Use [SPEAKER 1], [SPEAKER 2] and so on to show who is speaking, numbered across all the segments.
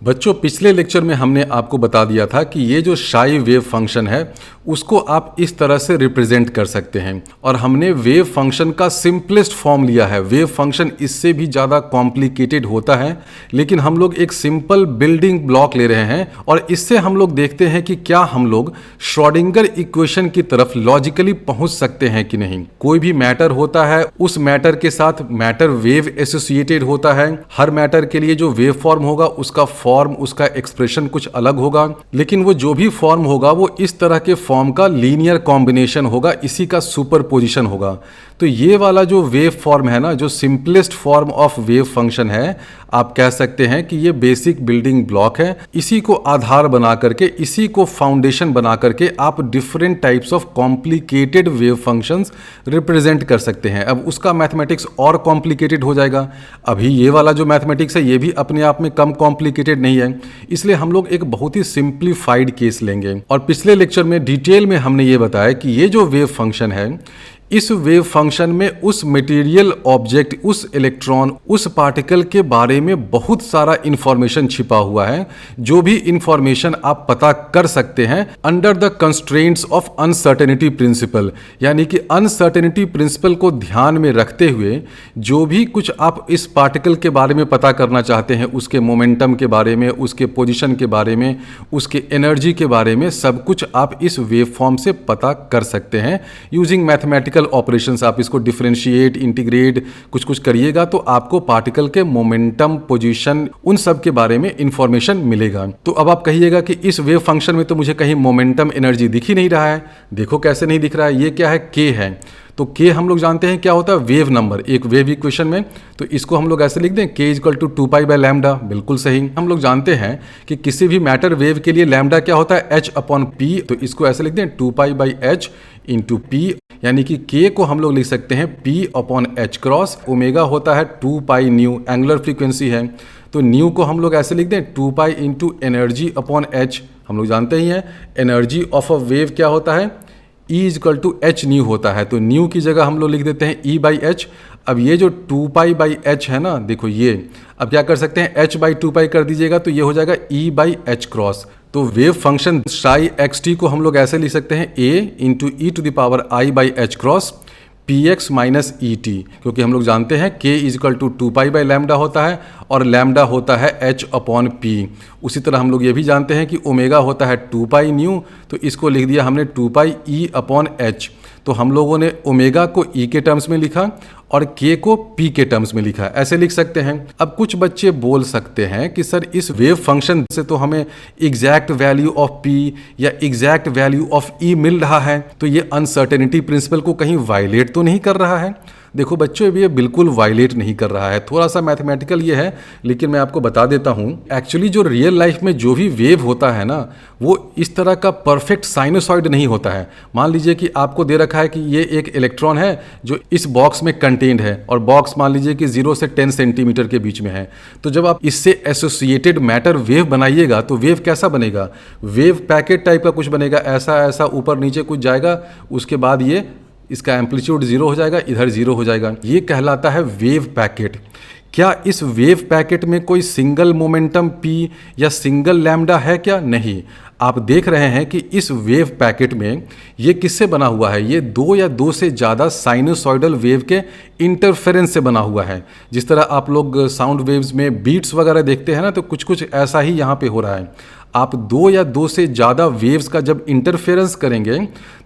[SPEAKER 1] बच्चों, पिछले लेक्चर में हमने आपको बता दिया था कि ये जो शाई वेव फंक्शन है उसको आप इस तरह से रिप्रेजेंट कर सकते हैं और हमने वेव फंक्शन का सिंपलेस्ट फॉर्म लिया है। वेव फंक्शन इससे भी ज़्यादा कॉम्प्लिकेटेड होता है, लेकिन हम लोग एक सिंपल बिल्डिंग ब्लॉक ले रहे हैं और इससे हम लोग देखते हैं कि क्या हम लोग श्रोडिंगर इक्वेशन की तरफ लॉजिकली पहुंच सकते हैं कि नहीं। कोई भी मैटर होता है, उस मैटर के साथ मैटर वेव एसोसिएटेड होता है। हर मैटर के लिए जो वेव फॉर्म होगा उसका फॉर्म, उसका एक्सप्रेशन कुछ अलग होगा, लेकिन वो जो भी फॉर्म होगा वो इस तरह के फॉर्म का लीनियर कॉम्बिनेशन होगा, इसी का सुपरपोजिशन होगा। तो ये वाला जो वेव फॉर्म है ना, जो simplest form of wave function है, आप कह सकते हैं कि ये बेसिक बिल्डिंग ब्लॉक है। इसी को आधार बना करके, इसी को फाउंडेशन बना करके आप different types of complicated wave functions represent कर सकते हैं। अब उसका मैथमेटिक्स और कॉम्प्लिकेटेड हो जाएगा। अभी ये वाला जो मैथमेटिक्स है ये भी अपने आप में कम कॉम्प्लिकेटेड नहीं है, इसलिए हम लोग एक बहुत ही सिंप्लीफाइड केस लेंगे। और पिछले लेक्चर में डिटेल में हमने ये बताया कि ये जो वेव फंक्शन है, इस वेव फंक्शन में उस मटेरियल ऑब्जेक्ट, उस इलेक्ट्रॉन, उस पार्टिकल के बारे में बहुत सारा इंफॉर्मेशन छिपा हुआ है, जो भी इंफॉर्मेशन आप पता कर सकते हैं under the constraints of uncertainty principle. यानी कि अनसर्टेनिटी प्रिंसिपल को ध्यान में रखते हुए जो भी कुछ आप इस पार्टिकल के बारे में पता करना चाहते हैं, उसके मोमेंटम के बारे में, उसके पोजिशन के बारे में, उसके एनर्जी के बारे में, सब कुछ आप इस वेव फॉर्म से पता कर सकते हैं यूजिंग मैथमेटिकल ऑपरेशंस। आप इसको डिफरेंशिएट, इंटीग्रेट कुछ कुछ करिएगा तो आपको पार्टिकल के मोमेंटम, पोजीशन, उन सब के बारे में इंफॉर्मेशन मिलेगा। तो अब आप कहिएगा कि इस वेव फंक्शन में तो मुझे कहीं मोमेंटम, एनर्जी दिख ही नहीं रहा है। देखो कैसे नहीं दिख रहा है, ये क्या है, के है। तो के हम लोग जानते हैं क्या होता है, वेव नंबर। एक वेव इक्वेशन में तो इसको हम लोग ऐसे लिख दें, k equal to 2 pi by lambda. बिल्कुल सही। हम लोग जानते हैं कि किसी भी मैटर वेव के लिए लैम्डा क्या होता है, h अपॉन पी। तो इसको ऐसे लिख दें 2 pi by H into P, यानी कि k को हम लोग लिख सकते हैं p upon h cross. Omega होता है 2 पाई न्यू, एंगुलर फ्रीक्वेंसी है, तो न्यू को हम लोग ऐसे लिख दें 2 pi into energy upon h। हम लोग जानते ही हैं एनर्जी ऑफ अ वेव क्या होता है, E equal to h nu होता है। तो न्यू की जगह हम लोग लिख देते हैं E बाई एच। अब ये जो 2 पाई बाई एच है ना, देखो ये अब क्या कर सकते हैं, h बाई 2 पाई कर दीजिएगा तो ये हो जाएगा E बाई एच क्रॉस। तो wave function psi x t को हम लोग ऐसे लिख सकते हैं a into e to the power i by h cross p x minus e t, क्योंकि हम लोग जानते हैं k is equal to 2 pi by lambda होता है और लैम्डा होता है h अपॉन पी। उसी तरह हम लोग ये भी जानते हैं कि ओमेगा होता है 2 पाई न्यू, तो इसको लिख दिया हमने 2 पाई ई अपॉन एच। तो हम लोगों ने ओमेगा को ई के टर्म्स में लिखा और के को पी के टर्म्स में लिखा, ऐसे लिख सकते हैं। अब कुछ बच्चे बोल सकते हैं कि सर इस वेव फंक्शन से तो हमें एग्जैक्ट वैल्यू ऑफ पी या एग्जैक्ट वैल्यू ऑफ ई मिल रहा है, तो ये अनसर्टेनिटी प्रिंसिपल को कहीं वायलेट तो नहीं कर रहा है। देखो बच्चों, ये बिल्कुल वायलेट नहीं कर रहा है। थोड़ा सा मैथमेटिकल ये है, लेकिन मैं आपको बता देता हूँ। एक्चुअली जो रियल लाइफ में जो भी वेव होता है ना, वो इस तरह का परफेक्ट साइनोसॉइड नहीं होता है। मान लीजिए कि आपको दे रखा है कि ये एक इलेक्ट्रॉन है जो इस बॉक्स में कंटेन्ड है, और बॉक्स मान लीजिए कि 0 से 10 सेंटीमीटर के बीच में है। तो जब आप इससे एसोसिएटेड मैटर वेव बनाइएगा तो वेव कैसा बनेगा, वेव पैकेट टाइप का कुछ बनेगा, ऐसा ऐसा ऊपर नीचे कुछ जाएगा, उसके बाद ये इसका एम्पलीट्यूड 0 हो जाएगा, इधर 0 हो जाएगा। ये कहलाता है वेव पैकेट। क्या इस वेव पैकेट में कोई सिंगल मोमेंटम p या सिंगल लैम्डा है क्या? नहीं। आप देख रहे हैं कि इस वेव पैकेट में ये किससे बना हुआ है, ये 2 या 2 से ज़्यादा साइनोसॉइडल वेव के इंटरफेरेंस से बना हुआ है। जिस तरह आप लोग साउंड वेव्स में बीट्स वगैरह देखते हैं ना, तो कुछ कुछ ऐसा ही यहाँ पे हो रहा है। आप 2 या 2 से ज़्यादा वेव्स का जब इंटरफेरेंस करेंगे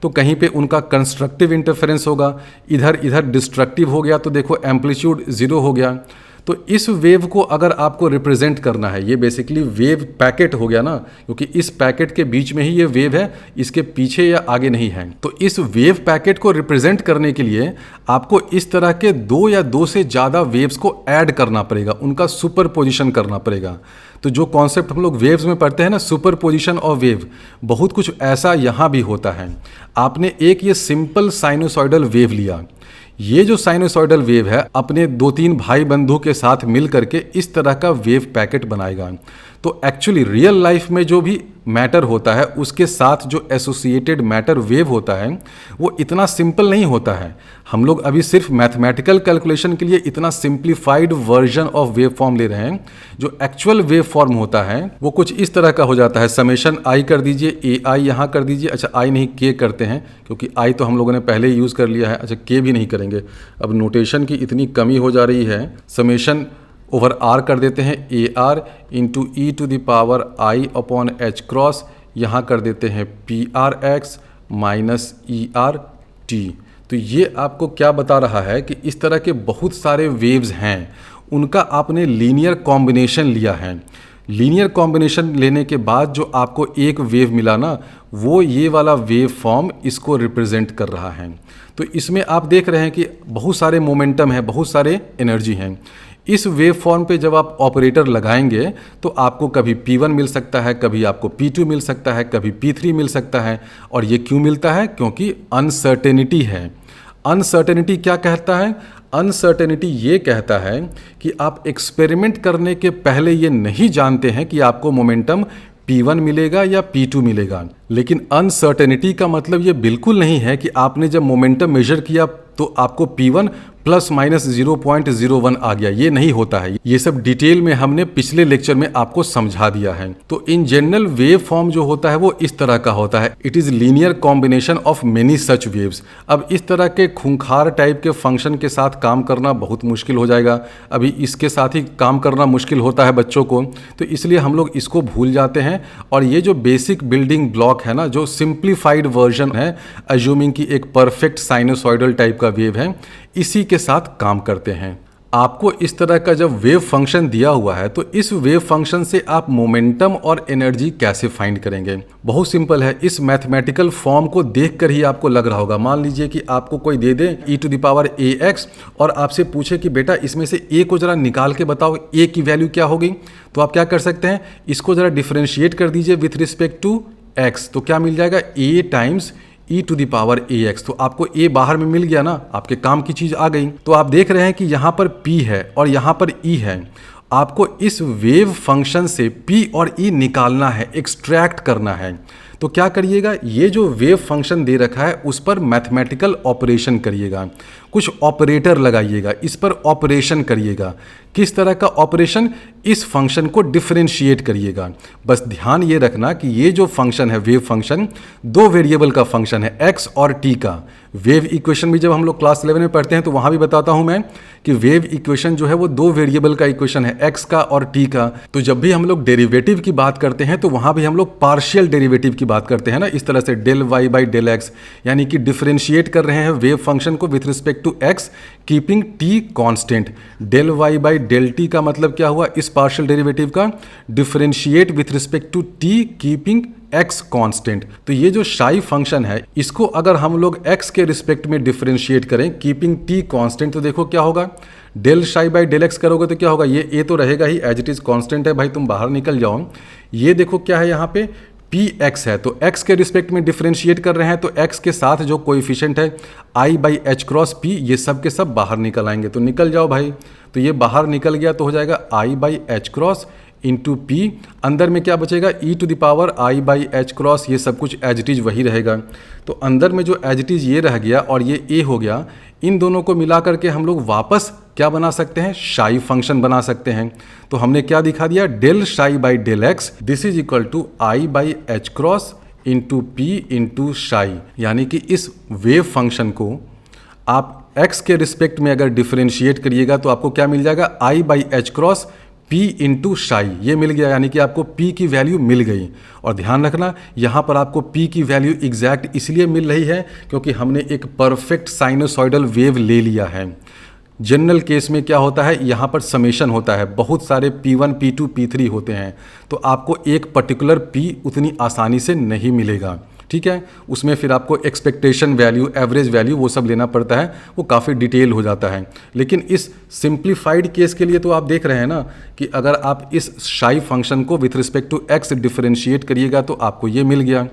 [SPEAKER 1] तो कहीं पे उनका कंस्ट्रक्टिव इंटरफेरेंस होगा, इधर इधर डिस्ट्रक्टिव हो गया, तो देखो एम्पलीट्यूड 0 हो गया। तो इस वेव को अगर आपको रिप्रेजेंट करना है, ये बेसिकली वेव पैकेट हो गया ना, क्योंकि इस पैकेट के बीच में ही ये वेव है, इसके पीछे या आगे नहीं है। तो इस वेव पैकेट को रिप्रेजेंट करने के लिए आपको इस तरह के 2 या 2 से ज़्यादा वेव्स को ऐड करना पड़ेगा, उनका सुपरपोजिशन करना पड़ेगा। तो जो कॉन्सेप्ट हम लोग वेव्स में पढ़ते हैं ना, सुपरपोजिशन ऑफ वेव, बहुत कुछ ऐसा यहाँ भी होता है। आपने एक ये सिंपल साइनोसॉइडल वेव लिया, ये जो साइनोसॉइडल वेव है अपने 2-3 भाई बंधु के साथ मिल करके इस तरह का वेव पैकेट बनाएगा। तो एक्चुअली रियल लाइफ में जो भी मैटर होता है उसके साथ जो एसोसिएटेड मैटर वेव होता है वो इतना सिंपल नहीं होता है। हम लोग अभी सिर्फ मैथमेटिकल कैलकुलेशन के लिए इतना simplified version of wave form ले रहे हैं। जो एक्चुअल वेव फॉर्म होता है वो कुछ इस तरह का हो जाता है। समेशन आई कर दीजिए, ए आई यहाँ कर दीजिए, अच्छा आई नहीं के करते हैं क्योंकि आई तो हम लोगों ने पहले ही यूज़ कर लिया है, अच्छा के भी नहीं करेंगे। अब नोटेशन की इतनी कमी हो जा रही है, समेशन ओवर आर कर देते हैं, a r into e to the power i upon h cross, यहाँ कर देते हैं p r x minus e r t. तो ये आपको क्या बता रहा है कि इस तरह के बहुत सारे वेव्स हैं, उनका आपने लीनियर कॉम्बिनेशन लिया है। लीनियर कॉम्बिनेशन लेने के बाद जो आपको एक वेव मिला ना, वो ये वाला वेव फॉर्म इसको रिप्रेजेंट कर रहा है। तो इसमें आप देख रहे हैं कि बहुत सारे मोमेंटम है, बहुत सारे एनर्जी हैं। इस वेव फॉर्म पे जब आप ऑपरेटर लगाएंगे तो आपको कभी P1 मिल सकता है, कभी आपको P2 मिल सकता है, कभी P3 मिल सकता है। और ये क्यों मिलता है? क्योंकि अनसर्टेनिटी है। अनसर्टेनिटी क्या कहता है? अनसर्टेनिटी ये कहता है कि आप एक्सपेरिमेंट करने के पहले ये नहीं जानते हैं कि आपको मोमेंटम P1 मिलेगा या P2 मिलेगा। लेकिन अनसर्टेनिटी का मतलब ये बिल्कुल नहीं है कि आपने जब मोमेंटम मेजर किया तो आपको P1 प्लस माइनस 0.01 आ गया, ये नहीं होता है। ये सब डिटेल में हमने पिछले लेक्चर में आपको समझा दिया है। तो इन जनरल वेव फॉर्म जो होता है वो इस तरह का होता है, it is linear combination of many such waves. अब इस तरह के खूंखार टाइप के फंक्शन के साथ काम करना बहुत मुश्किल हो जाएगा। अभी इसके साथ ही काम करना मुश्किल होता है बच्चों को, तो इसलिए हम लोग इसको भूल जाते हैं। और ये जो बेसिक बिल्डिंग ब्लॉक है ना, जो सिंप्लीफाइड वर्जन है अज्यूमिंग की एक परफेक्ट साइनोसॉइडल टाइप का वेव है, इसी के साथ काम करते हैं। आपको इस तरह का जब वेव फंक्शन दिया हुआ है तो इस वेव फंक्शन से आप मोमेंटम और एनर्जी कैसे फाइंड करेंगे? बहुत सिंपल है। इस मैथमेटिकल फॉर्म को देखकर ही आपको लग रहा होगा, मान लीजिए कि आपको कोई दे दे e to the power a x और आपसे पूछे कि बेटा इसमें से a को जरा निकाल के बताओ, a की वैल्यू क्या होगी। तो आप क्या कर सकते हैं, इसको जरा डिफरेंशिएट कर दीजिए विथ रिस्पेक्ट टू x, तो क्या मिल जाएगा a times e to the power a x. तो आपको a बाहर में मिल गया ना, आपके काम की चीज आ गई। तो आप देख रहे हैं कि यहाँ पर p है और यहाँ पर e है। आपको इस वेव फंक्शन से p और e निकालना है, एक्सट्रैक्ट करना है। तो क्या करिएगा, ये जो वेव फंक्शन दे रखा है उस पर मैथमेटिकल ऑपरेशन करिएगा, कुछ ऑपरेटर लगाइएगा, इस पर ऑपरेशन करिएगा। किस तरह का ऑपरेशन? इस फंक्शन को डिफरेंशिएट करिएगा। बस ध्यान ये रखना कि ये जो फंक्शन है वेव फंक्शन, दो वेरिएबल का फंक्शन है, x और t का। वेव इक्वेशन भी जब हम लोग क्लास 11 में पढ़ते हैं तो वहाँ भी बताता हूँ मैं कि वेव इक्वेशन जो है वो दो वेरिएबल का इक्वेशन है, x का और t का। तो जब भी हम लोग डेरिवेटिव की बात करते हैं तो वहाँ भी हम लोग पार्शियल डेरिवेटिव की बात करते हैं ना, इस तरह से del y by del x, यानी कि डिफरेंशिएट कर रहे हैं वेव फंक्शन को with respect to x keeping t constant. Del y by del t का मतलब क्या हुआ, इस पार्शियल डेरिवेटिव का differentiate with respect to t keeping x constant. तो ये जो शाई फंक्शन है इसको अगर हम लोग x के रिस्पेक्ट में डिफरेंशिएट करें कीपिंग t कांस्टेंट, तो देखो क्या होगा, del psi by del x करोगे तो क्या होगा, ये a तो रहेगा ही, एज इट इज कांस्टेंट है भाई, तुम बाहर निकल जाओ। ये देखो क्या है यहाँ पे पी एक्स है, तो x के रिस्पेक्ट में डिफरेंशिएट कर रहे हैं तो x के साथ जो कोएफिशिएंट है i by h cross p, ये सब के सब बाहर निकल आएंगे। तो निकल जाओ भाई, तो ये बाहर निकल गया तो हो जाएगा i by h cross into p. अंदर में क्या बचेगा, e to the power i by h cross, ये सब कुछ एज इट इज वही रहेगा। तो अंदर में जो एज इट इज ये रह गया और ये a हो गया, इन दोनों को मिला करके हम लोग वापस क्या बना सकते हैं, शाई फंक्शन बना सकते हैं। तो हमने क्या दिखा दिया, del psi by del x this is equal to i by h cross into p into psi. यानी कि इस वेव फंक्शन को आप x के रिस्पेक्ट में अगर डिफरेंशिएट करिएगा तो आपको क्या मिल जाएगा, i by h cross P into psi, ये मिल गया। यानी कि आपको P की वैल्यू मिल गई। और ध्यान रखना यहाँ पर आपको P की वैल्यू एग्जैक्ट इसलिए मिल रही है क्योंकि हमने एक परफेक्ट साइनोसॉइडल वेव ले लिया है। जनरल केस में क्या होता है, यहाँ पर समेशन होता है, बहुत सारे P1, P2, P3 होते हैं, तो आपको एक पर्टिकुलर P उतनी आसानी से नहीं मिलेगा। ठीक है, उसमें फिर आपको एक्सपेक्टेशन वैल्यू, एवरेज वैल्यू, वो सब लेना पड़ता है, वो काफ़ी डिटेल हो जाता है। लेकिन इस सिंप्लीफाइड केस के लिए तो आप देख रहे हैं ना कि अगर आप इस शाई फंक्शन को with respect to x differentiate करिएगा तो आपको ये मिल गया।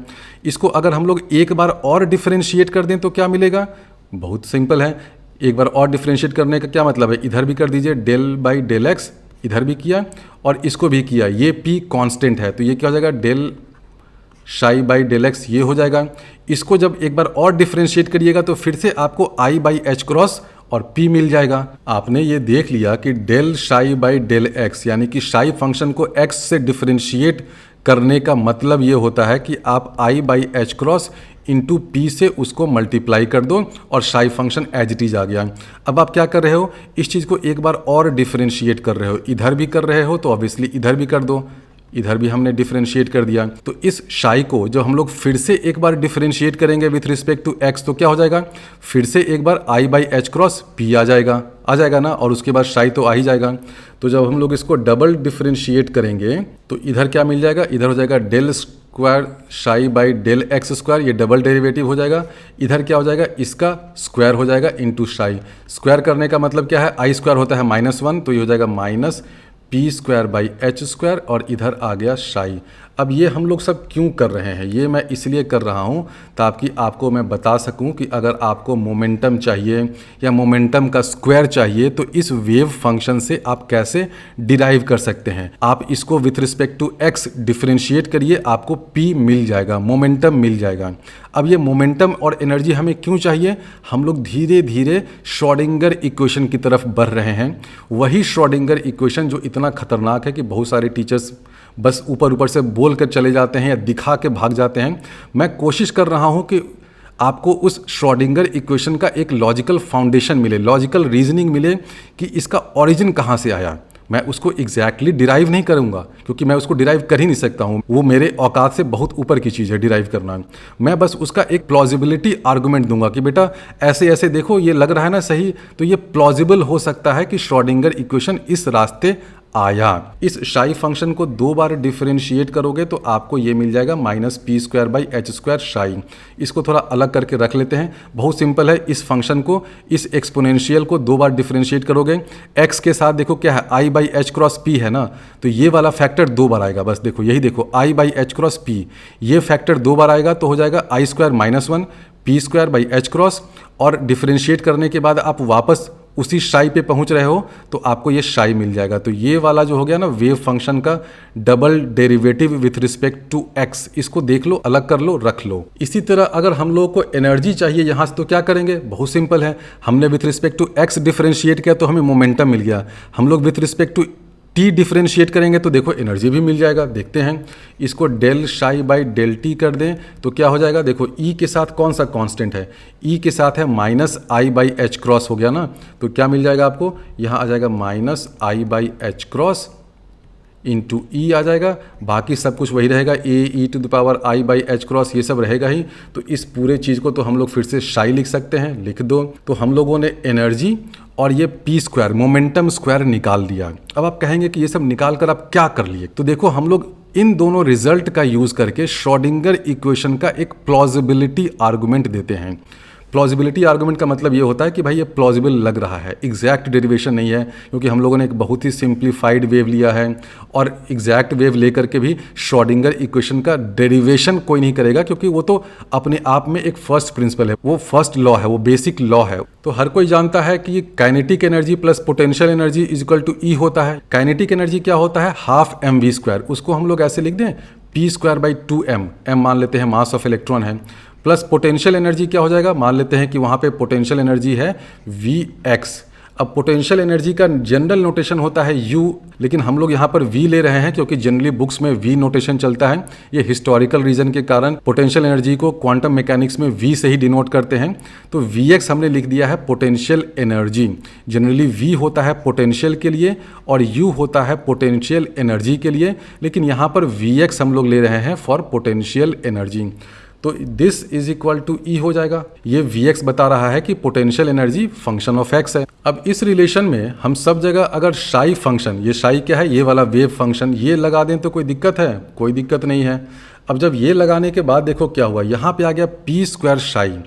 [SPEAKER 1] इसको अगर हम लोग एक बार और डिफरेंशिएट कर दें तो क्या मिलेगा, बहुत सिंपल है। एक बार और डिफरेंशिएट करने का क्या मतलब है, इधर भी कर दीजिए डेल बाई डेल एक्स इधर भी किया और इसको भी किया, ये p कांस्टेंट है, तो ये क्या हो जाएगा del psi by del x, ये हो जाएगा। इसको जब एक बार और डिफ्रेंशिएट करिएगा तो फिर से आपको आई बाई एच क्रॉस और p मिल जाएगा। आपने ये देख लिया कि del psi by del x यानी कि शाई फंक्शन को x से डिफ्रेंशिएट करने का मतलब ये होता है कि आप i by h cross into p से उसको मल्टीप्लाई कर दो और psi function as it is आ गया। अब आप क्या कर रहे हो, इस चीज़ को एक बार और डिफ्रेंशिएट कर रहे हो, इधर भी कर रहे हो तो ऑब्वियसली इधर भी कर दो, इधर भी हमने डिफरेंशिएट कर दिया। तो इस शाई को जो हम लोग फिर से एक बार डिफरेंशिएट करेंगे विथ रिस्पेक्ट टू एक्स तो क्या हो जाएगा, फिर से एक बार आई बाई एच क्रॉस पी आ जाएगा ना, और उसके बाद शाई तो आ ही जाएगा। तो जब हम लोग इसको डबल डिफरेंशिएट करेंगे तो इधर क्या मिल जाएगा, इधर हो जाएगा del square psi by del x square, ये डबल डेरिवेटिव हो जाएगा। इधर क्या हो जाएगा, इसका स्क्वायर हो जाएगा इंटू शाई। स्क्वायर करने का मतलब क्या है, आई स्क्वायर होता है -1, तो ये हो जाएगा minus P square by H square और इधर आ गया शाई। अब ये हम लोग सब क्यों कर रहे हैं, ये मैं इसलिए कर रहा हूँ ताकि आपको मैं बता सकूँ कि अगर आपको मोमेंटम चाहिए या मोमेंटम का स्क्वायर चाहिए तो इस वेव फंक्शन से आप कैसे डिराइव कर सकते हैं। आप इसको with respect to x differentiate करिए, आपको पी मिल जाएगा, मोमेंटम मिल जाएगा। अब ये मोमेंटम और एनर्जी हमें क्यों चाहिए, हम लोग धीरे धीरे श्रोडिंगर इक्वेशन की तरफ बढ़ रहे हैं। वही श्रोडिंगर इक्वेशन जो इतना खतरनाक है कि बहुत सारे टीचर्स बस ऊपर से बोल कर चले जाते हैं या दिखा के भाग जाते हैं। मैं कोशिश कर रहा हूं कि आपको उस श्रोडिंगर इक्वेशन का एक लॉजिकल फाउंडेशन मिले, लॉजिकल रीजनिंग मिले कि इसका ओरिजिन कहाँ से आया। मैं उसको एग्जैक्टली डिराइव नहीं करूंगा क्योंकि मैं उसको डिराइव कर ही नहीं सकता हूं, वो मेरे औकात से बहुत ऊपर की चीज़ है डिराइव करना। मैं बस उसका एक प्लॉजिबिलिटी आर्गुमेंट दूंगा कि बेटा ऐसे ऐसे देखो, ये लग रहा है ना सही, तो ये प्लॉजिबल हो सकता है कि श्रोडिंगर इक्वेशन इस रास्ते आया। इस शाई फंक्शन को 2 बार डिफरेंशिएट करोगे तो आपको ये मिल जाएगा minus P square by H square शाई। इसको थोड़ा अलग करके रख लेते हैं, बहुत सिंपल है। इस फंक्शन को, इस एक्सपोनेंशियल को 2 बार डिफरेंशिएट करोगे, एक्स के साथ देखो क्या है, आई बाई एच क्रॉस पी है ना, तो ये वाला फैक्टर 2 बार आएगा। बस देखो यही देखो, i by h cross p, ये फैक्टर 2 बार आएगा तो हो जाएगा i square -1 p square by h cross, और डिफरेंशिएट करने के बाद आप वापस उसी शाई पे पहुंच रहे हो तो आपको ये शाई मिल जाएगा। तो ये वाला जो हो गया ना वेव फंक्शन का double derivative with respect to x, इसको देख लो, अलग कर लो, रख लो। इसी तरह अगर हम लोगों को एनर्जी चाहिए यहाँ से तो क्या करेंगे, बहुत सिंपल है। हमने with respect to x differentiate किया तो हमें मोमेंटम मिल गया। हम लोग with respect to t differentiate करेंगे तो देखो एनर्जी भी मिल जाएगा। देखते हैं, इसको del psi by del T कर दें तो क्या हो जाएगा, देखो ई के साथ कौन सा कांस्टेंट है, ई के साथ है minus i by h cross हो गया ना, तो क्या मिल जाएगा आपको, यहाँ आ जाएगा minus i by h cross into e आ जाएगा। बाकी सब कुछ वही रहेगा, a e to the power i by h cross, ये सब रहेगा ही। तो इस पूरे चीज़ को तो हम लोग फिर से शाई लिख सकते हैं, लिख दो। तो हम लोगों ने एनर्जी और ये पी स्क्वायर मोमेंटम स्क्वायर निकाल दिया। अब आप कहेंगे कि ये सब निकाल कर आप क्या कर लिए, तो देखो हम लोग इन दोनों रिजल्ट का यूज़ करके श्रोडिंगर इक्वेशन का एक प्लॉजिबिलिटी आर्गुमेंट देते हैं। प्लॉजिबिलिटी आर्गुमेंट का मतलब ये होता है कि भाई ये प्लॉजिबल लग रहा है, एग्जैक्ट डेरिवेशन नहीं है, क्योंकि हम लोगों ने एक बहुत ही सिंप्लीफाइड वेव लिया है और एग्जैक्ट वेव लेकर के भी श्रोडिंगर इक्वेशन का डेरिवेशन कोई नहीं करेगा, क्योंकि वो तो अपने आप में एक फर्स्ट प्रिंसिपल है, वो फर्स्ट लॉ है, वो बेसिक लॉ है। तो हर कोई जानता है कि kinetic energy plus potential energy is equal to E होता है। काइनेटिक एनर्जी क्या होता है, हाफ एम वी स्क्वायर, उसको हम लोग ऐसे लिख दें P square by 2m, M मान लेते हैं मास ऑफ इलेक्ट्रॉन है, प्लस पोटेंशियल एनर्जी क्या हो जाएगा, मान लेते हैं कि वहाँ पे पोटेंशियल एनर्जी है Vx। अब पोटेंशियल एनर्जी का जनरल नोटेशन होता है U, लेकिन हम लोग यहाँ पर V ले रहे हैं क्योंकि जनरली बुक्स में V नोटेशन चलता है। ये हिस्टोरिकल रीजन के कारण पोटेंशियल एनर्जी को क्वांटम मैकेनिक्स में V से ही डिनोट करते हैं। तो Vx हमने लिख दिया है पोटेंशियल एनर्जी। जनरली V होता है पोटेंशियल के लिए और U होता है पोटेंशियल एनर्जी के लिए, लेकिन यहाँ पर Vx हम लोग ले रहे हैं फॉर पोटेंशियल एनर्जी। तो this is equal to E हो जाएगा। ये Vx बता रहा है कि potential energy function of x है। अब इस रिलेशन में हम सब जगह अगर शाई फंक्शन, ये शाई क्या है, ये वाला वेव फंक्शन, ये लगा दें तो कोई दिक्कत है, कोई दिक्कत नहीं है। अब जब ये लगाने के बाद देखो क्या हुआ, यहाँ पे आ गया पी स्क्वायर शाई।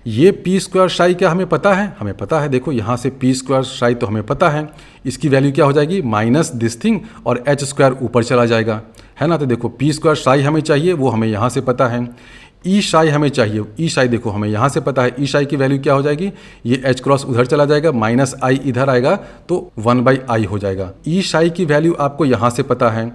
[SPEAKER 1] ये पी स्क्वायर शाई क्या हमें पता है, हमें पता है, देखो यहाँ से पी स्क्वायर शाई तो हमें पता है, इसकी वैल्यू क्या हो जाएगी, माइनस दिस थिंग और एच स्क्वायर ऊपर चला जाएगा, है ना। तो देखो पी स्क्वायर शाई हमें चाहिए, वो हमें यहाँ से पता है। ई शाई हमें चाहिए, ई शाई देखो हमें यहाँ से पता है ई शाई की वैल्यू क्या हो जाएगी, ये एच क्रॉस उधर चला जाएगा, माइनस आई इधर आएगा तो 1/i हो जाएगा। ई शाई की वैल्यू आपको यहाँ से पता है,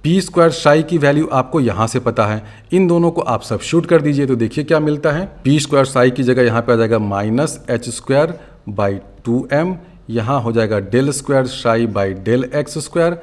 [SPEAKER 1] पी स्क्वायर शाई की वैल्यू आपको यहाँ से पता है, इन दोनों को आप सब्स्टिट्यूट कर दीजिए तो देखिए क्या मिलता है। पी स्क्वायर शाई की जगह यहाँ पे आ जाएगा minus H square by 2m, यहाँ हो जाएगा del square psi by del x square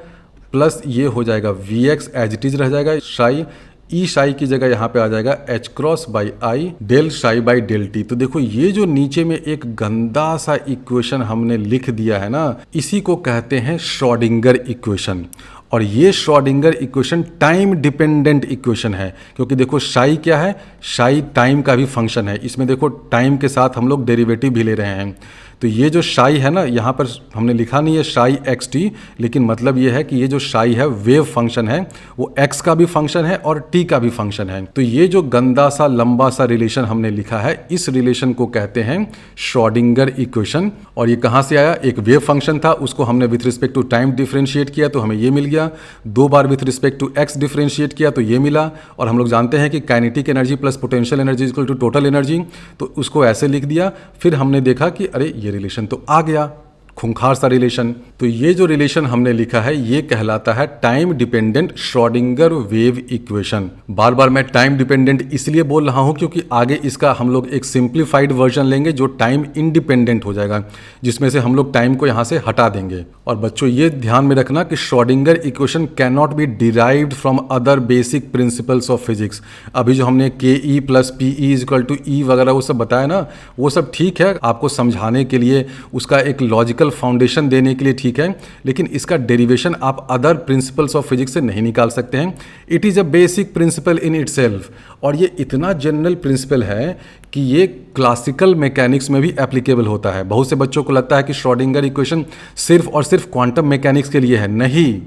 [SPEAKER 1] plus ये हो जाएगा v x as it is रह जाएगा शाई, ई शाई की जगह यहाँ पे आ जाएगा h cross by i del psi by del t. तो देखो ये जो नीचे में एक गंदा सा इक्वेशन हमने लिख दिया है ना, इसी को कहते हैं श्रोडिंगर इक्वेशन। और ये Schrodinger equation time dependent equation है, क्योंकि देखो शाई क्या है, शाई टाइम का भी फंक्शन है, इसमें देखो टाइम के साथ हम लोग डेरिवेटिव भी ले रहे हैं। तो ये जो शाई है ना, यहाँ पर हमने लिखा नहीं है शाई एक्स टी, लेकिन मतलब ये है कि ये जो शाई है वेव फंक्शन है, वो एक्स का भी फंक्शन है और टी का भी फंक्शन है। तो ये जो गंदा सा लंबा सा रिलेशन हमने लिखा है, इस रिलेशन को कहते हैं श्रोडिंगर इक्वेशन। और ये कहाँ से आया, एक वेव फंक्शन था, उसको हमने with respect to time differentiate किया तो हमें ये मिल गया, 2 बार with respect to x differentiate किया तो ये मिला। और हम लोग जानते हैं कि kinetic energy plus potential energy equal to total energy, तो उसको ऐसे लिख दिया। फिर हमने देखा कि अरे ये रिलेशन तो आ गया, खूंखार सा रिलेशन। तो ये जो रिलेशन हमने लिखा है ये कहलाता है time dependent Schrodinger wave equation. बार बार मैं टाइम डिपेंडेंट इसलिए बोल रहा हूं क्योंकि आगे इसका हम लोग एक सिंप्लीफाइड वर्जन लेंगे जो टाइम इंडिपेंडेंट हो जाएगा, जिसमें से हम लोग टाइम को यहां से हटा देंगे। और बच्चों ये ध्यान में रखना कि Schrodinger equation can not be derived from other basic principles of physics. अभी जो हमने K E plus P E is equal to E वगैरह वो सब बताया ना, वो सब ठीक है आपको समझाने के लिए, उसका एक लॉजिकल फाउंडेशन देने के लिए ठीक है, लेकिन इसका डेरिवेशन आप अदर प्रिंसिपल्स ऑफ फिजिक्स से नहीं निकाल सकते हैं। It is a basic principle in itself, और ये इतना जनरल प्रिंसिपल है कि ये क्लासिकल मैकेनिक्स में भी एप्लीकेबल होता है। बहुत से बच्चों को लगता है कि श्रोडिंगर इक्वेशन सिर्फ और सिर्फ क्वांटम मैकेनिक्स के लिए है, नहीं,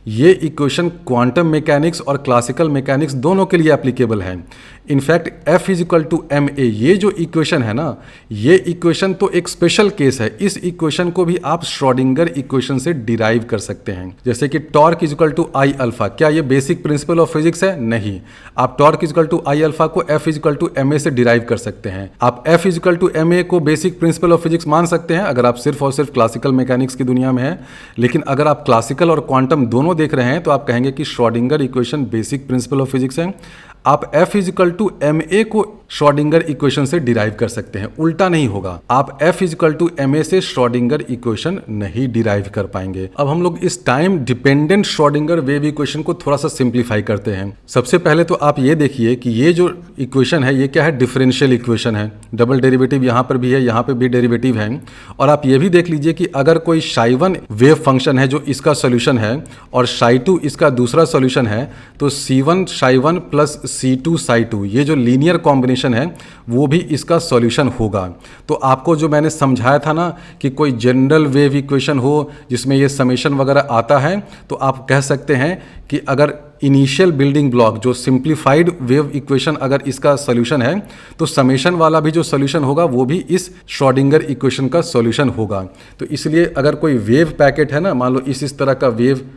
[SPEAKER 1] ये इक्वेशन क्वांटम मैकेनिक्स और क्लासिकल मैकेनिक्स दोनों के लिए एप्लीकेबल है। In fact F is equal to m a, ये जो इक्वेशन है ना, ये इक्वेशन तो एक स्पेशल केस है। इस इक्वेशन को भी आप श्रोडिंगर इक्वेशन से डिराइव कर सकते हैं। जैसे कि torque is equal to I alpha, क्या ये बेसिक प्रिंसिपल ऑफ फिजिक्स है? नहीं। आप torque is equal to I alpha को F is equal to m a से डिराइव कर सकते हैं। आप F is equal to m a को बेसिक प्रिंसिपल ऑफ फिजिक्स मान सकते हैं अगर आप सिर्फ और सिर्फ क्लासिकल मैकेनिक्स की दुनिया में हैं। लेकिन अगर आप क्लासिकल और क्वांटम दोनों देख रहे हैं तो आप कहेंगे कि Schrodinger equation basic principle of physics है। आप F is equal to m a को श्रोडिंगर इक्वेशन से डिराइव कर सकते हैं, उल्टा नहीं होगा। आप F is equal to m a से श्रोडिंगर इक्वेशन नहीं डिराइव कर पाएंगे। अब हम लोग इस time dependent Schrodinger wave equation को थोड़ा सा सिंप्लीफाई करते हैं। सबसे पहले तो आप ये देखिए कि ये जो इक्वेशन है ये क्या है, डिफरेंशियल इक्वेशन है। डबल डेरिवेटिव यहाँ पर भी है, यहाँ पर भी डेरिवेटिव है। और आप ये भी देख लीजिए कि अगर कोई ψ1 वेव फंक्शन है जो इसका सोल्यूशन है और ψ2 इसका दूसरा सोल्यूशन है, तो C1 ψ1 प्लस C2 ψ2 ये जो लीनियर कॉम्बिनेशन है वो भी इसका सॉल्यूशन होगा। तो आपको जो मैंने समझाया था ना कि कोई जनरल वेव इक्वेशन हो जिसमें ये समेशन वगैरह आता है, तो आप कह सकते हैं कि अगर इनिशियल बिल्डिंग ब्लॉक जो सिंप्लीफाइड वेव इक्वेशन अगर इसका सॉल्यूशन है, तो समेशन वाला भी जो सॉल्यूशन होगा वो भी इस श्रोडिंगर इक्वेशन का सॉल्यूशन होगा। तो इसलिए अगर कोई वेव पैकेट है ना, मान लो इस तरह का वेव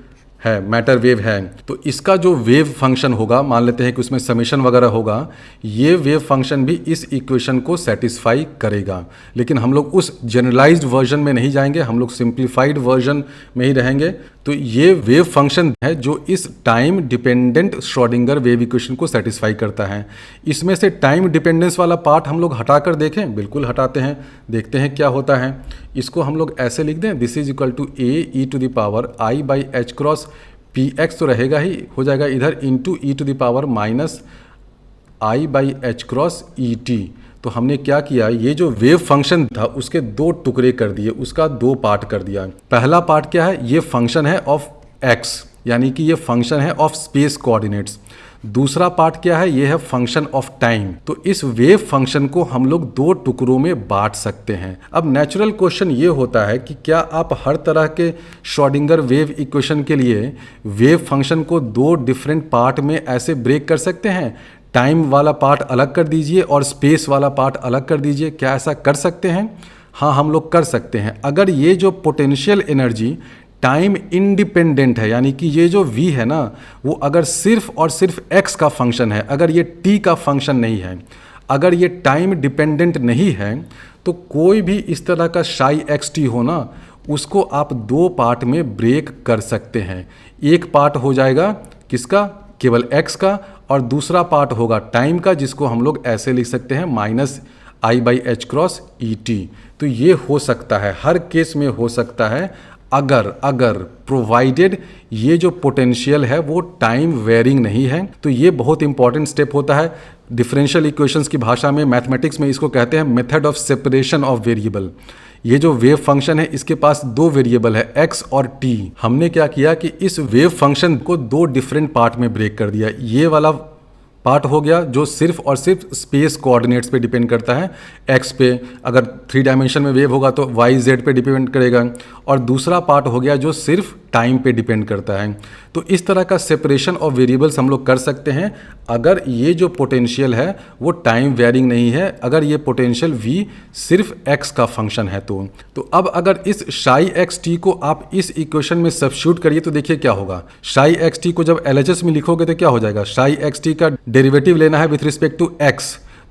[SPEAKER 1] है, मैटर वेव है, तो इसका जो वेव फंक्शन होगा, मान लेते हैं कि उसमें समेशन वगैरह होगा, ये वेव फंक्शन भी इस इक्वेशन को सेटिस्फाई करेगा। लेकिन हम लोग उस जनरलाइज्ड वर्जन में नहीं जाएंगे, हम लोग सिंप्लीफाइड वर्जन में ही रहेंगे। तो ये वेव फंक्शन है जो इस time dependent Schrodinger wave equation को सेटिस्फाई करता है। इसमें से टाइम डिपेंडेंस वाला पार्ट हम लोग हटाकर देखें, बिल्कुल हटाते हैं, देखते हैं क्या होता है। इसको हम लोग ऐसे लिख दें, this is equal to a e to the power i by h cross p x तो रहेगा ही, हो जाएगा इधर into e to the power minus i by h cross e t. तो हमने क्या किया, ये जो वेव फंक्शन था उसके 2 टुकड़े कर दिए, उसका 2 पार्ट कर दिया। पहला पार्ट क्या है, ये फंक्शन है ऑफ एक्स, यानी कि ये फंक्शन है ऑफ स्पेस कोऑर्डिनेट्स। दूसरा पार्ट क्या है, ये है फंक्शन ऑफ टाइम। तो इस वेव फंक्शन को हम लोग 2 टुकड़ों में बांट सकते हैं। अब नेचुरल क्वेश्चन ये होता है कि क्या आप हर तरह के श्रोडिंगर वेव इक्वेशन के लिए वेव फंक्शन को 2 डिफरेंट पार्ट में ऐसे ब्रेक कर सकते हैं, टाइम वाला पार्ट अलग कर दीजिए और स्पेस वाला पार्ट अलग कर दीजिए, क्या ऐसा कर सकते हैं? हाँ, हम लोग कर सकते हैं। अगर ये जो पोटेंशियल एनर्जी टाइम इंडिपेंडेंट है, यानी कि ये जो v है ना वो अगर सिर्फ और सिर्फ x का फंक्शन है, अगर ये t का फंक्शन नहीं है, अगर ये टाइम डिपेंडेंट नहीं है, तो कोई भी इस तरह का साई एक्स टी हो ना उसको आप दो पार्ट में ब्रेक कर सकते हैं। एक पार्ट हो जाएगा किसका, केवल x का, और दूसरा पार्ट होगा टाइम का, जिसको हम लोग ऐसे लिख सकते हैं -i/h×et। तो ये हो सकता है, हर केस में हो सकता है, अगर प्रोवाइडेड ये जो पोटेंशियल है वो टाइम वेरिंग नहीं है। तो ये बहुत इंपॉर्टेंट स्टेप होता है डिफरेंशियल इक्वेशंस की भाषा में, मैथमेटिक्स में इसको कहते हैं method of separation of variable. ये जो वेव फंक्शन है इसके पास दो वेरिएबल है x और t। हमने क्या किया कि इस वेव फंक्शन को दो डिफरेंट पार्ट में ब्रेक कर दिया। ये वाला पार्ट हो गया जो सिर्फ और सिर्फ स्पेस कोऑर्डिनेट्स पे डिपेंड करता है, x पे, अगर 3 डायमेंशन में वेव होगा तो y z पे डिपेंड करेगा, और दूसरा पार्ट हो गया जो सिर्फ टाइम पे डिपेंड करता है। तो इस तरह का सेपरेशन ऑफ वेरिएबल्स हम लोग कर सकते हैं अगर ये जो पोटेंशियल है वो टाइम वेरिंग नहीं है, अगर ये पोटेंशियल v सिर्फ x का फंक्शन है। तो अब अगर इस साई एक्स टी को आप इस इक्वेशन में सब्स्टिट्यूट करिए तो देखिए क्या होगा। साई एक्स टी को जब LHS में लिखोगे तो क्या हो जाएगा, साई एक्स टी का डेरिवेटिव लेना है विथ रिस्पेक्ट टू x,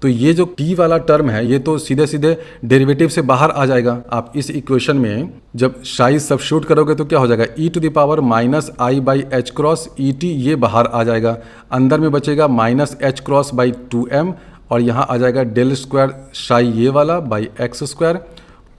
[SPEAKER 1] तो ये जो t वाला टर्म है ये तो सीधे सीधे डेरिवेटिव से बाहर आ जाएगा। आप इस इक्वेशन में जब साइज सब्स्टिट्यूट करोगे तो क्या हो जाएगा, e⁻⁻i/h×et, ये बाहर आ जाएगा, अंदर में बचेगा -h×2m, और यहाँ आ जाएगा डेल स्क्वायर साई ये वाला बाई एक्स स्क्वायर,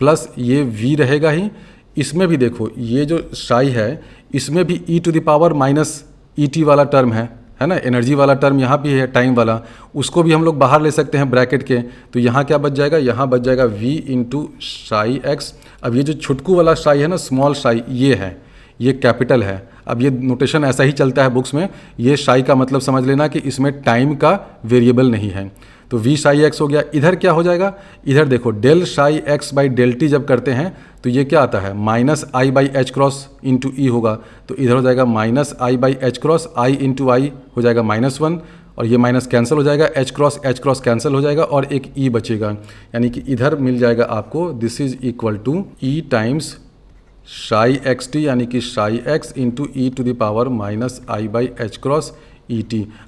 [SPEAKER 1] प्लस ये v रहेगा ही। इसमें भी देखो ये जो साई है इसमें भी e⁻−et वाला टर्म है ना, एनर्जी वाला टर्म यहाँ भी है, टाइम वाला, उसको भी हम लोग बाहर ले सकते हैं ब्रैकेट के। तो यहाँ क्या बच जाएगा, यहाँ बच जाएगा v इंटू साई एक्स। अब ये जो छुटकू वाला साई है ना, स्मॉल साई, ये है, ये कैपिटल है। अब ये नोटेशन ऐसा ही चलता है बुक्स में, ये साई का मतलब समझ लेना कि इसमें टाइम का वेरिएबल नहीं है। तो v साई एक्स हो गया। इधर क्या हो जाएगा, इधर देखो del psi x by del t जब करते हैं तो ये क्या आता है, -i/h×e होगा, तो इधर हो जाएगा -i/h×i इंटू आई हो जाएगा -1, और ये माइनस कैंसिल हो जाएगा, h×h× कैंसिल हो जाएगा और एक e बचेगा, यानी कि इधर मिल जाएगा आपको this is equal to e times psi x t, यानी कि साई एक्स इंटू e⁻i/h×et।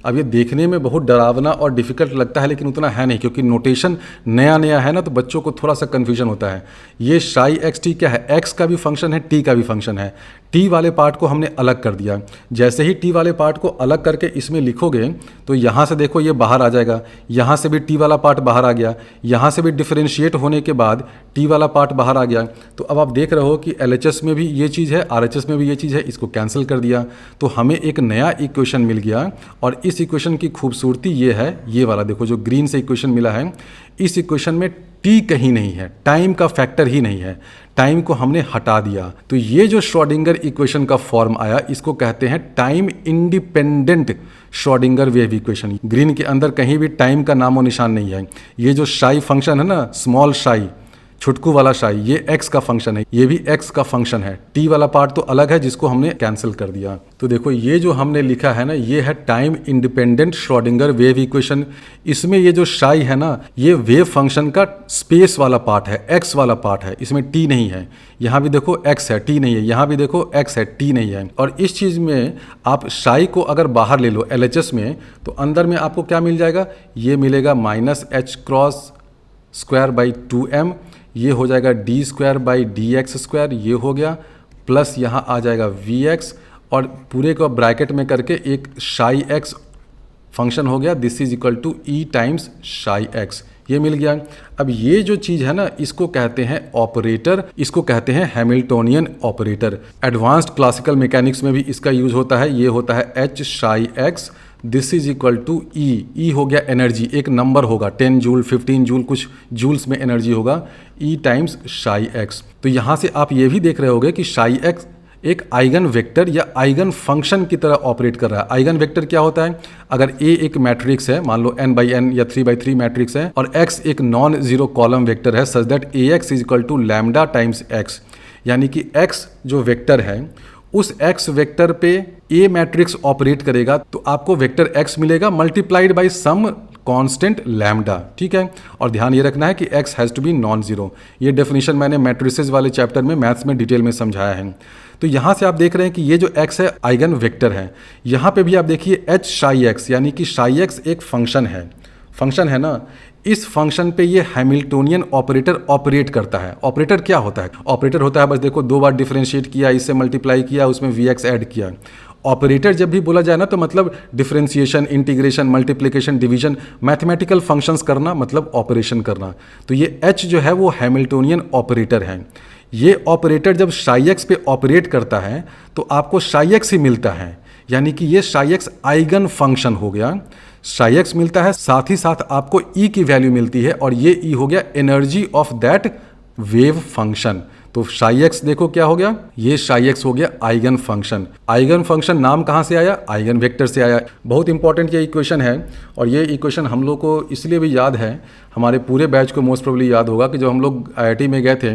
[SPEAKER 1] अब ये देखने में बहुत डरावना और डिफिकल्ट लगता है लेकिन उतना है नहीं, क्योंकि नोटेशन नया नया है ना तो बच्चों को थोड़ा सा कन्फ्यूजन होता है। ये साई एक्स टी क्या है, x का भी फंक्शन है, t का भी फंक्शन है। t वाले पार्ट को हमने अलग कर दिया, जैसे ही t वाले पार्ट को अलग करके इसमें लिखोगे तो यहाँ से देखो ये बाहर आ जाएगा, यहाँ से भी t वाला पार्ट बाहर आ गया, यहाँ से भी डिफरेंशिएट होने के बाद t वाला पार्ट बाहर आ गया। तो अब आप देख रहे हो कि LHS में भी ये चीज़ है, RHS में भी ये चीज़ है, इसको कैंसिल कर दिया तो हमें एक नया इक्वेशन मिल गया। और इस इक्वेशन की खूबसूरती ये है, ये वाला देखो जो ग्रीन से इक्वेशन मिला है, इस इक्वेशन में t कहीं नहीं है, टाइम का फैक्टर ही नहीं है, टाइम को हमने हटा दिया। तो ये जो श्रोडिंगर इक्वेशन का फॉर्म आया इसको कहते हैं time independent Schrodinger wave equation. Green के अंदर कहीं भी टाइम का नामो निशान नहीं है। ये जो साई फंक्शन है ना, स्मॉल साई, छुटकू वाला साई, ये x का फंक्शन है, ये भी x का फंक्शन है। t वाला पार्ट तो अलग है जिसको हमने कैंसिल कर दिया। तो देखो ये जो हमने लिखा है ना, ये है time independent Schrodinger wave equation. इसमें ये जो साई है ना, ये वेव फंक्शन का स्पेस वाला पार्ट है, x वाला पार्ट है, इसमें t नहीं है। यहाँ भी देखो x है, t नहीं है, यहाँ भी देखो x है, t नहीं है। और इस चीज़ में आप साई को अगर बाहर ले लो LHS में तो अंदर में आपको क्या मिल जाएगा, ये मिलेगा -h×2m, ये हो जाएगा d²/dx², ये हो गया, प्लस यहाँ आ जाएगा vx, और पूरे को ब्रैकेट में करके एक साई x फंक्शन हो गया, this is equal to e times psi x, ये मिल गया। अब ये जो चीज़ है ना इसको कहते हैं ऑपरेटर, इसको कहते हैं Hamiltonian operator. Advanced classical mechanics में भी इसका यूज होता है, ये होता है h psi x, this is equal to E हो गया एनर्जी, एक नंबर होगा 10 जूल 15 जूल, कुछ जूल्स में एनर्जी होगा, ई टाइम्स साई एक्स। तो यहाँ से आप ये भी देख रहे होगे कि साई एक्स एक आइगन वेक्टर या आइगन फंक्शन की तरह ऑपरेट कर रहा है। आइगन वेक्टर क्या होता है, अगर A एक मैट्रिक्स है, मान लो n/n या 3/3 मैट्रिक्स है, और x एक नॉन जीरो कॉलम वेक्टर है such that AX is equal to lambda times x, यानी कि x जो वेक्टर है उस x वेक्टर पे A मैट्रिक्स ऑपरेट करेगा तो आपको वेक्टर x मिलेगा multiplied by some constant lambda, ठीक है। और ध्यान ये रखना है कि x has to be non zero. ये डेफिनेशन मैंने मैट्रिसेस वाले चैप्टर में मैथ्स में डिटेल में समझाया है। तो यहाँ से आप देख रहे हैं कि ये जो x है आइगन वेक्टर है। यहाँ पे भी आप देखिए h psi x, यानी कि psi x एक फंक्शन है ना। इस फंक्शन पे ये हैमिल्टोनियन ऑपरेटर ऑपरेट करता है। ऑपरेटर क्या होता है? ऑपरेटर होता है बस देखो 2 बार डिफरेंशिएट किया, इससे मल्टीप्लाई किया, उसमें vx ऐड किया। ऑपरेटर जब भी बोला जाए ना तो मतलब differentiation, integration, multiplication, division, mathematical functions करना, मतलब ऑपरेशन करना। तो ये h जो है वो हैमिल्टोनियन ऑपरेटर है। ये ऑपरेटर जब psi x पे ऑपरेट करता है तो आपको psi x ही मिलता है, यानी कि ये psi x आइगन फंक्शन हो गया। psi x मिलता है, साथ ही साथ आपको E की वैल्यू मिलती है, और ये E हो गया energy of that wave function. तो psi x देखो क्या हो गया, ये psi x हो गया आइगन फंक्शन। आइगन फंक्शन नाम कहाँ से आया? आइगन वेक्टर से आया। बहुत इंपॉर्टेंट ये इक्वेशन है, और ये इक्वेशन हम लोग को इसलिए भी याद है, हमारे पूरे बैच को मोस्ट प्रोबेबली याद होगा कि जब हम लोग IIT में गए थे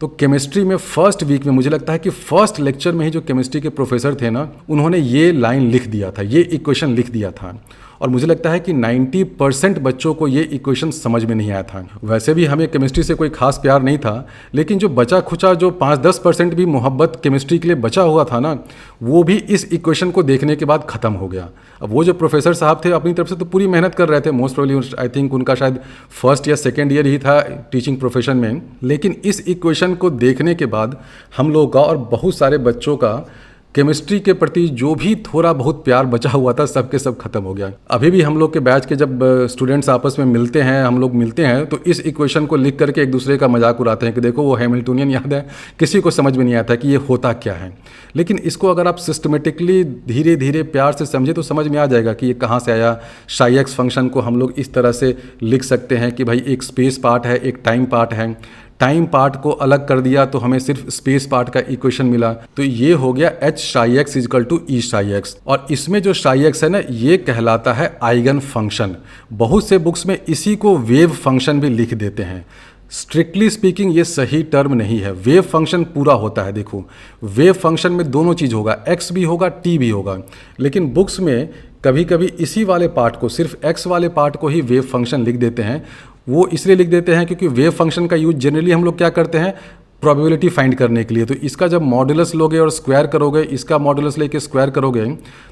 [SPEAKER 1] तो केमिस्ट्री में फर्स्ट वीक में, मुझे लगता है कि फर्स्ट लेक्चर में ही जो केमिस्ट्री के प्रोफेसर थे ना, उन्होंने ये लाइन लिख दिया था, ये इक्वेशन लिख दिया था। और मुझे लगता है कि 90% बच्चों को ये इक्वेशन समझ में नहीं आया था। वैसे भी हमें केमिस्ट्री से कोई खास प्यार नहीं था, लेकिन जो बचा खुचा जो 5-10% भी मोहब्बत केमिस्ट्री के लिए बचा हुआ था ना, वो भी इस इक्वेशन को देखने के बाद ख़त्म हो गया। अब वो जो प्रोफेसर साहब थे अपनी तरफ से तो पूरी मेहनत कर रहे थे, मोस्ट प्रोबेबली आई थिंक उनका शायद फर्स्ट या सेकेंड ईयर ही था टीचिंग प्रोफेशन में, लेकिन इस इक्वेशन को देखने के बाद हम लोगों का और बहुत सारे बच्चों का केमिस्ट्री के प्रति जो भी थोड़ा बहुत प्यार बचा हुआ था सबके सब खत्म हो गया। अभी भी हम लोग के बैच के जब स्टूडेंट्स आपस में मिलते हैं, हम लोग मिलते हैं, तो इस इक्वेशन को लिख करके एक दूसरे का मजाक उड़ाते हैं कि देखो वो हैमिल्टोनियन याद है। किसी को समझ में नहीं आता कि ये होता क्या है, लेकिन इसको अगर आप सिस्टमेटिकली धीरे धीरे प्यार से समझे तो समझ में आ जाएगा कि ये कहाँ से आया। psi x फंक्शन को हम लोग इस तरह से लिख सकते हैं कि भाई एक स्पेस पार्ट है, एक टाइम पार्ट है। टाइम पार्ट को अलग कर दिया तो हमें सिर्फ स्पेस पार्ट का इक्वेशन मिला। तो ये हो गया h psi x equal to E psi x। और इसमें जो psi x है ना, ये कहलाता है आइगन फंक्शन। बहुत से बुक्स में इसी को वेव फंक्शन भी लिख देते हैं। स्ट्रिक्टली स्पीकिंग ये सही टर्म नहीं है। वेव फंक्शन पूरा होता है, देखो वेव फंक्शन में दोनों चीज़ होगा, x भी होगा t भी होगा, लेकिन बुक्स में कभी कभी इसी वाले पार्ट को, सिर्फ x वाले पार्ट को ही वेव फंक्शन लिख देते हैं। वो इसलिए लिख देते हैं क्योंकि वेव फंक्शन का यूज जनरली हम लोग क्या करते हैं, प्रोबेबिलिटी फाइंड करने के लिए। तो इसका जब मॉडुलस लोगे और स्क्वायर करोगे, इसका मॉडुलस लेके स्क्वायर करोगे,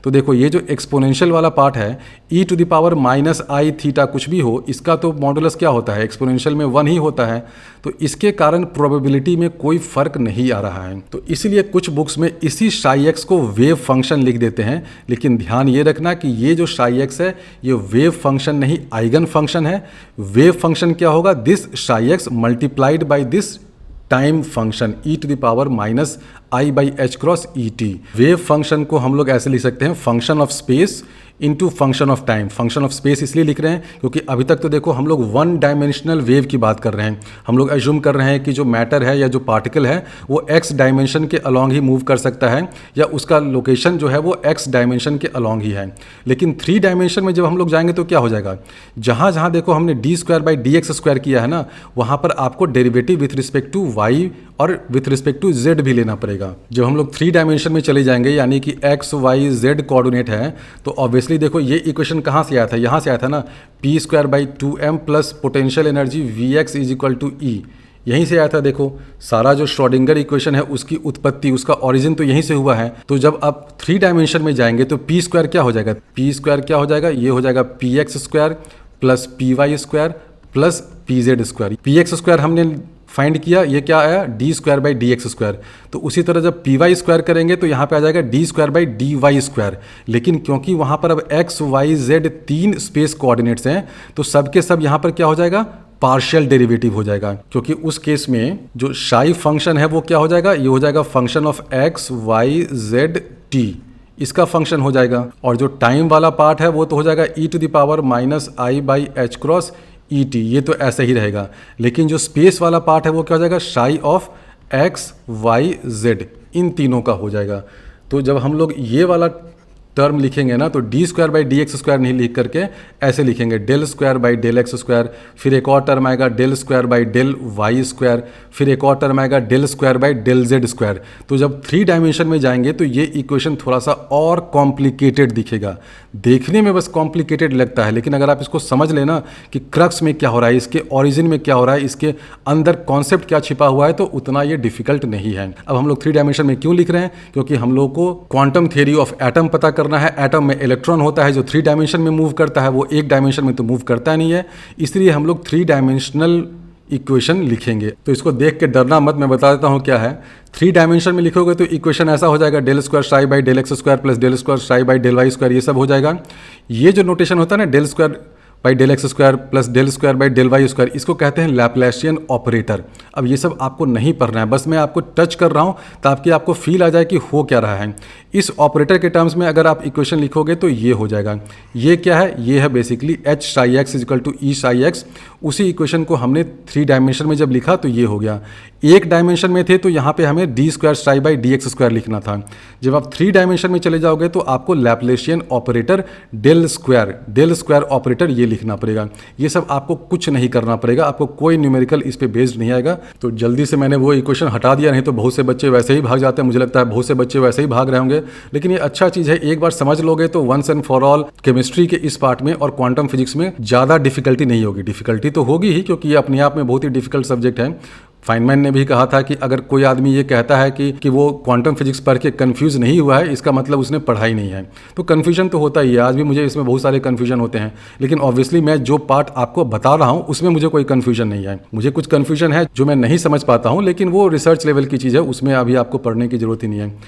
[SPEAKER 1] तो देखो ये जो एक्सपोनेंशियल वाला पार्ट है e⁻⁻i थीटा कुछ भी हो, इसका तो मॉडुलस क्या होता है, एक्सपोनेंशियल में 1 ही होता है। तो इसके कारण प्रोबेबिलिटी में कोई फर्क नहीं आ रहा है। तो इसलिए कुछ बुक्स में इसी psi x को वेव फंक्शन लिख देते हैं, लेकिन ध्यान ये रखना कि ये जो psi x है ये वेव फंक्शन नहीं, आइगन फंक्शन है। वेव फंक्शन क्या होगा, this psi x multiplied by this time function e⁻⁻i/h cross et। Wave function को हम लोग ऐसे लिख सकते हैं, function of space into function of time. Function of space इसलिए लिख रहे हैं क्योंकि अभी तक तो देखो हम लोग 1 डायमेंशनल वेव की बात कर रहे हैं। हम लोग एज्यूम कर रहे हैं कि जो मैटर है या जो पार्टिकल है वो x डायमेंशन के अलॉन्ग ही मूव कर सकता है, या उसका लोकेशन जो है वो x डायमेंशन के अलॉन्ग ही है। लेकिन 3 डायमेंशन में जब हम लोग जाएंगे तो क्या हो जाएगा, जहाँ जहाँ देखो हमने d²/dx² किया है ना, वहाँ पर आपको derivative with respect to y और विथ रिस्पेक्ट टू z भी लेना पड़ेगा। जब हम लोग 3 डायमेंशन में चले जाएंगे, यानी कि x y z कोऑर्डिनेट है, तो ऑब्वियसली देखो ये इक्वेशन कहाँ से आया था, यहाँ से आया था ना, p² plus potential energy Vx is equal to E, यहीं से आया था। देखो सारा जो श्रोडिंगर इक्वेशन है उसकी उत्पत्ति, उसका ओरिजिन तो यहीं से हुआ है। तो जब आप 3 डायमेंशन में जाएंगे तो p² क्या हो जाएगा, p² क्या हो जाएगा, ये हो जाएगा px² plus py² plus pz²। px² हमने फाइंड किया, ये क्या आया, d²/dx²। तो उसी तरह जब py² करेंगे तो यहाँ पे आ जाएगा d²/dy²। लेकिन क्योंकि वहाँ पर अब x y z 3 space coordinates हैं, तो सब के सब यहाँ पर क्या हो जाएगा, पार्शियल डेरिवेटिव हो जाएगा। क्योंकि उस केस में जो psi फंक्शन है वो क्या हो जाएगा, ये हो जाएगा function of x y z t, इसका फंक्शन हो जाएगा। और जो टाइम वाला पार्ट है वो तो हो जाएगा e⁻⁻i/h क्रॉस et, ये तो ऐसे ही रहेगा। लेकिन जो स्पेस वाला पार्ट है वो क्या हो जाएगा, psi of x y z, इन तीनों का हो जाएगा। तो जब हम लोग ये वाला टर्म लिखेंगे ना तो d square by d x square नहीं लिख करके ऐसे लिखेंगे del square by del x square, फिर एक और टर्म आएगा del square by del y square, फिर एक और टर्म आएगा del square by del z square. तो जब 3 डायमेंशन में जाएंगे तो ये इक्वेशन थोड़ा सा और कॉम्प्लिकेटेड दिखेगा। देखने में बस कॉम्प्लिकेटेड लगता है, लेकिन अगर आप इसको समझ लेना कि क्रक्स में क्या हो रहा है, इसके ओरिजिन में क्या हो रहा है, इसके अंदर कॉन्सेप्ट क्या छिपा हुआ है, तो उतना ये डिफिकल्ट नहीं है। अब हम लोग 3 डायमेंशन में क्यों लिख रहे हैं? क्योंकि हम लोग को क्वांटम थ्योरी ऑफ एटम पता करना है। एटम में इलेक्ट्रॉन होता है जो 3 डायमेंशन में मूव करता है, वो 1 डायमेंशन में तो मूव करता नहीं है, इसलिए हम लोग 3 डायमेंशनल इक्वेशन लिखेंगे। तो इसको देख के डरना मत, मैं बता देता हूँ क्या है। 3 डायमेंशन में लिखोगे तो इक्वेशन ऐसा हो जाएगा del square psi by del x square plus del square psi by del y square, ये सब हो जाएगा। ये जो नोटेशन होता है ना del square by del x square plus del square by del y square, इसको कहते हैं लैप्लासियन ऑपरेटर। अब ये सब आपको नहीं पढ़ना है, बस मैं आपको टच कर रहा हूँ ताकि आपको फील आ जाए कि हो क्या रहा है। इस ऑपरेटर के टर्म्स में अगर आप इक्वेशन लिखोगे तो ये हो जाएगा। ये क्या है? ये है basically h psi x is equal to e psi x. उसी इक्वेशन को हमने 3 डायमेंशन में जब लिखा तो ये हो गया। 1 डायमेंशन में थे तो यहाँ पे हमें D square psi by d x square लिखना था। जब आप 3 डायमेंशन में चले जाओगे तो आपको Laplacian operator del square operator ये लिखना पड़ेगा। ये सब आपको कुछ नहीं करना पड़ेगा, आपको कोई न्यूमेरिकल इस पे बेस्ड नहीं आएगा। तो जल्दी से मैंने वो इक्वेशन हटा दिया, नहीं तो बहुत से बच्चे वैसे ही भाग जाते हैं। मुझे लगता है बहुत से बच्चे वैसे ही भाग रहे होंगे, लेकिन ये अच्छा चीज़ है, एक बार समझ लोगे तो once and for all chemistry के इस पार्ट में और क्वांटम फिजिक्स में ज़्यादा डिफिकल्टी नहीं होगी। डिफिकल्टी तो होगी ही, क्योंकि ये अपने आप में बहुत ही डिफिकल्ट सब्जेक्ट है। फाइनमैन ने भी कहा था कि अगर कोई आदमी ये कहता है कि वो क्वांटम फिजिक्स पढ़ के कंफ्यूज नहीं हुआ है, इसका मतलब उसने पढ़ा ही नहीं है। तो कन्फ्यूजन तो होता ही है, आज भी मुझे इसमें बहुत सारे कन्फ्यूजन होते हैं, लेकिन ऑब्वियसली मैं जो पार्ट आपको बता रहा हूँ उसमें मुझे कोई कन्फ्यूजन नहीं है। मुझे कुछ कन्फ्यूजन है जो मैं नहीं समझ पाता हूँ, लेकिन वो रिसर्च लेवल की चीज़ है, उसमें अभी आपको पढ़ने की जरूरत ही नहीं है।